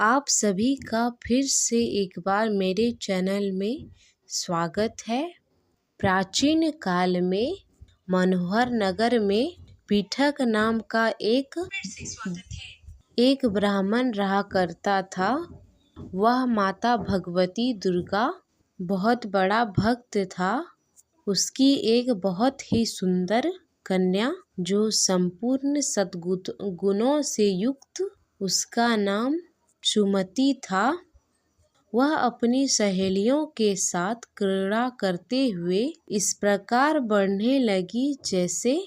आप सभी का फिर से एक बार मेरे चैनल में स्वागत है। प्राचीन काल में मनोहर नगर में पीठक नाम का एक ब्राह्मण रहा करता था। वह माता भगवती दुर्गा बहुत बड़ा भक्त था। उसकी एक बहुत ही सुंदर कन्या जो संपूर्ण सद्गुणों से युक्त, उसका नाम सुमति था। वह अपनी सहेलियों के साथ क्रीड़ा करते हुए इस प्रकार बढ़ने लगी जैसे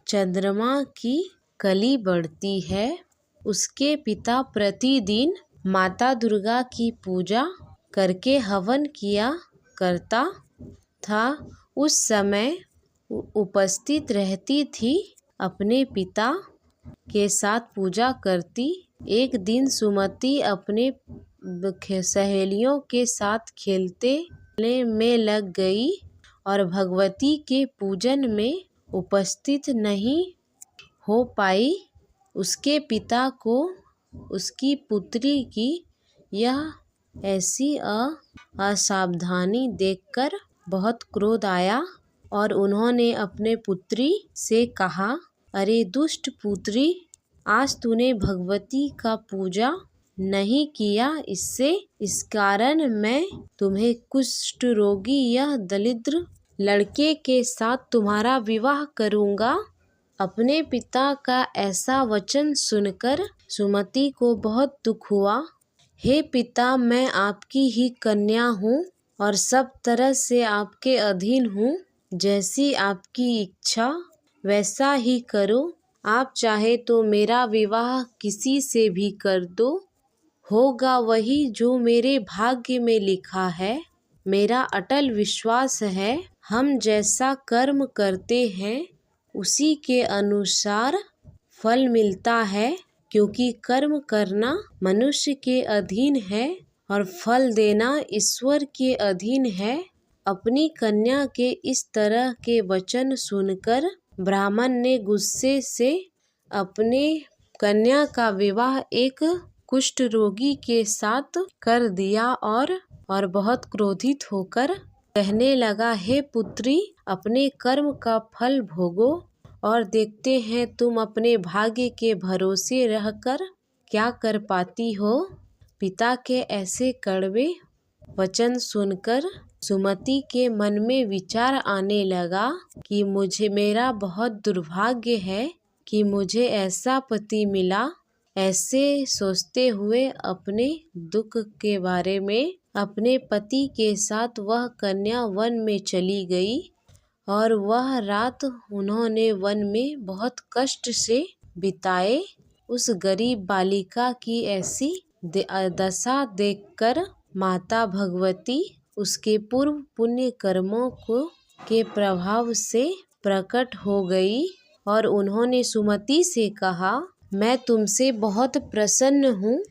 चंद्रमा की कली बढ़ती है। उसके पिता प्रतिदिन माता दुर्गा की पूजा करके हवन किया करता था। उस समय उपस्थित रहती थी, अपने पिता के साथ पूजा करती। एक दिन सुमति अपने सहेलियों के साथ खेलने में लग गई और भगवती के पूजन में उपस्थित नहीं हो पाई। उसके पिता को उसकी पुत्री की यह ऐसी असावधानी देखकर बहुत क्रोध आया और उन्होंने अपने पुत्री से कहा, अरे दुष्ट पुत्री, आज तूने भगवती का पूजा नहीं किया। इस कारण मैं तुम्हें कुष्ठ रोगी यह दरिद्र लड़के के साथ तुम्हारा विवाह करूँगा। अपने पिता का ऐसा वचन सुनकर सुमति को बहुत दुख हुआ। हे पिता, मैं आपकी ही कन्या हूँ और सब तरह से आपके अधीन हूँ। जैसी आपकी इच्छा वैसा ही करो। आप चाहे तो मेरा विवाह किसी से भी कर दो, होगा वही जो मेरे भाग्य में लिखा है। मेरा अटल विश्वास है, हम जैसा कर्म करते हैं उसी के अनुसार फल मिलता है, क्योंकि कर्म करना मनुष्य के अधीन है और फल देना ईश्वर के अधीन है। अपनी कन्या के इस तरह के वचन सुनकर ब्राह्मण ने गुस्से से अपने कन्या का विवाह एक कुष्ठ रोगी के साथ कर दिया और बहुत क्रोधित होकर कहने लगा, हे पुत्री, अपने कर्म का फल भोगो और देखते हैं तुम अपने भाग्य के भरोसे रहकर क्या कर पाती हो। पिता के ऐसे कड़वे वचन सुनकर सुमति के मन में विचार आने लगा कि मेरा बहुत दुर्भाग्य है कि मुझे ऐसा पति मिला। ऐसे सोचते हुए अपने दुख के बारे में अपने पति के साथ वह कन्या वन में चली गई और वह रात उन्होंने वन में बहुत कष्ट से बिताए। उस गरीब बालिका की ऐसी दशा देखकर माता भगवती उसके पूर्व पुण्य कर्मों के प्रभाव से प्रकट हो गई और उन्होंने सुमति से कहा, मैं तुमसे बहुत प्रसन्न हूँ।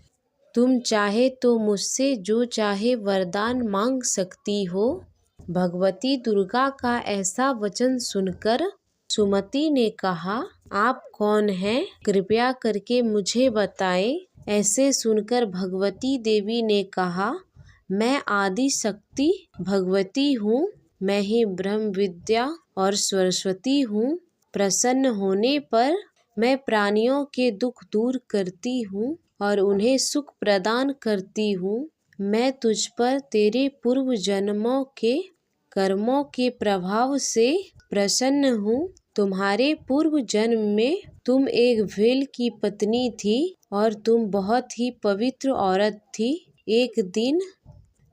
तुम चाहे तो मुझसे जो चाहे वरदान मांग सकती हो। भगवती दुर्गा का ऐसा वचन सुनकर सुमति ने कहा, आप कौन हैं? कृपया करके मुझे बताएं। ऐसे सुनकर भगवती देवी ने कहा, मैं आदि शक्ति भगवती हूँ। मैं ही ब्रह्म विद्या और सरस्वती हूँ। प्रसन्न होने पर मैं प्राणियों के दुख दूर करती हूँ और उन्हें सुख प्रदान करती हूँ। मैं तुझ पर तेरे पूर्व जन्मों के कर्मों के प्रभाव से प्रसन्न हूँ। तुम्हारे पूर्व जन्म में तुम एक भेल की पत्नी थी और तुम बहुत ही पवित्र औरत थी। एक दिन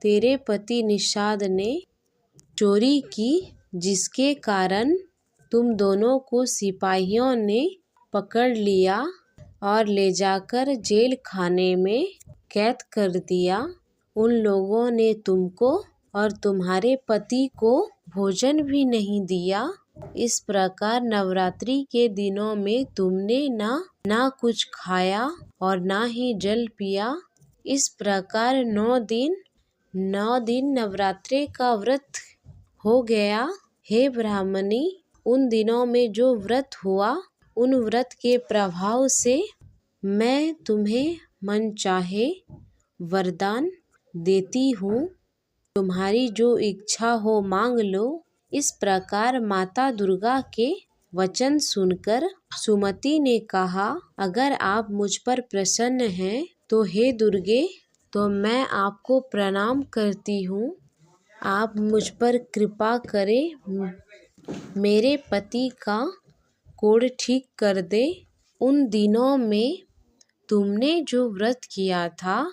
तेरे पति निषाद ने चोरी की, जिसके कारण तुम दोनों को सिपाहियों ने पकड़ लिया और ले जाकर जेल खाने में कैद कर दिया। उन लोगों ने तुमको और तुम्हारे पति को भोजन भी नहीं दिया। इस प्रकार नवरात्रि के दिनों में तुमने ना कुछ खाया और ना ही जल पिया। इस प्रकार 9 दिन नवरात्रि का व्रत हो गया। हे ब्राह्मणी, उन दिनों में जो व्रत हुआ, उन व्रत के प्रभाव से मैं तुम्हें मन चाहे वरदान देती हूँ, तुम्हारी जो इच्छा हो मांग लो। इस प्रकार माता दुर्गा के वचन सुनकर सुमति ने कहा, अगर आप मुझ पर प्रसन्न हैं तो हे दुर्गे, तो मैं आपको प्रणाम करती हूँ। आप मुझ पर कृपा करें, मेरे पति का कोढ़ ठीक कर दे। उन दिनों में तुमने जो व्रत किया था,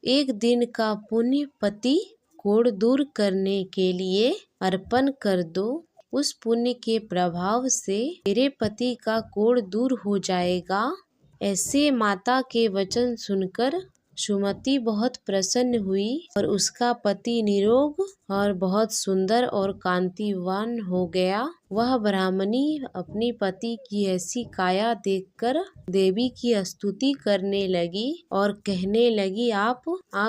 एक दिन का पुण्य पति कोढ़ दूर करने के लिए अर्पण कर दो। उस पुण्य के प्रभाव से मेरे पति का कोढ़ दूर हो जाएगा। ऐसे माता के वचन सुनकर सुमति बहुत प्रसन्न हुई और उसका पति निरोग और बहुत सुंदर और कांतिवान हो गया। वह ब्राह्मणी अपने पति की ऐसी काया देखकर देवी की स्तुति करने लगी और कहने लगी, आप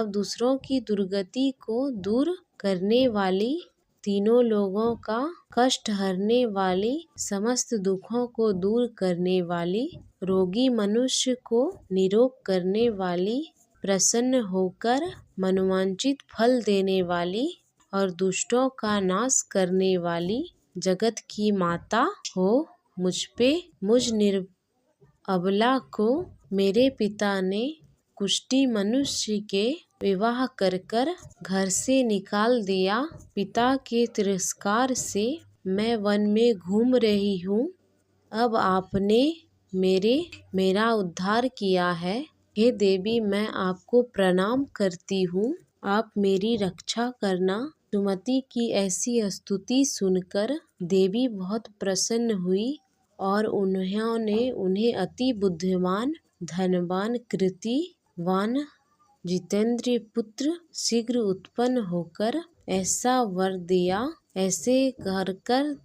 दूसरों की दुर्गति को दूर करने वाली, तीनों लोगों का कष्ट हरने वाली, समस्त दुखों को दूर करने वाली, रोगी मनुष्य को निरोग करने वाली, प्रसन्न होकर मनोवांछित फल देने वाली और दुष्टों का नाश करने वाली जगत की माता हो। मुझ अबला को मेरे पिता ने कुष्ठी मनुष्य के विवाह कर घर से निकाल दिया। पिता के तिरस्कार से मैं वन में घूम रही हूँ। अब आपने मेरा उद्धार किया है। हे देवी, मैं आपको प्रणाम करती हूँ, आप मेरी रक्षा करना। सुमति की ऐसी स्तुति सुनकर देवी बहुत प्रसन्न हुई और उन्होंने उन्हें अति बुद्धिमान, धनवान, कीर्तिवान, जितेंद्रिय पुत्र शीघ्र उत्पन्न होकर ऐसा वर दिया। ऐसे कर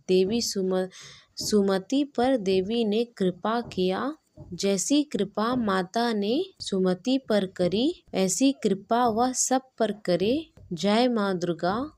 देवी सुमति पर देवी ने कृपा किया। जैसी कृपा माता ने सुमति पर करी, ऐसी कृपा वह सब पर करे। जय माँ दुर्गा।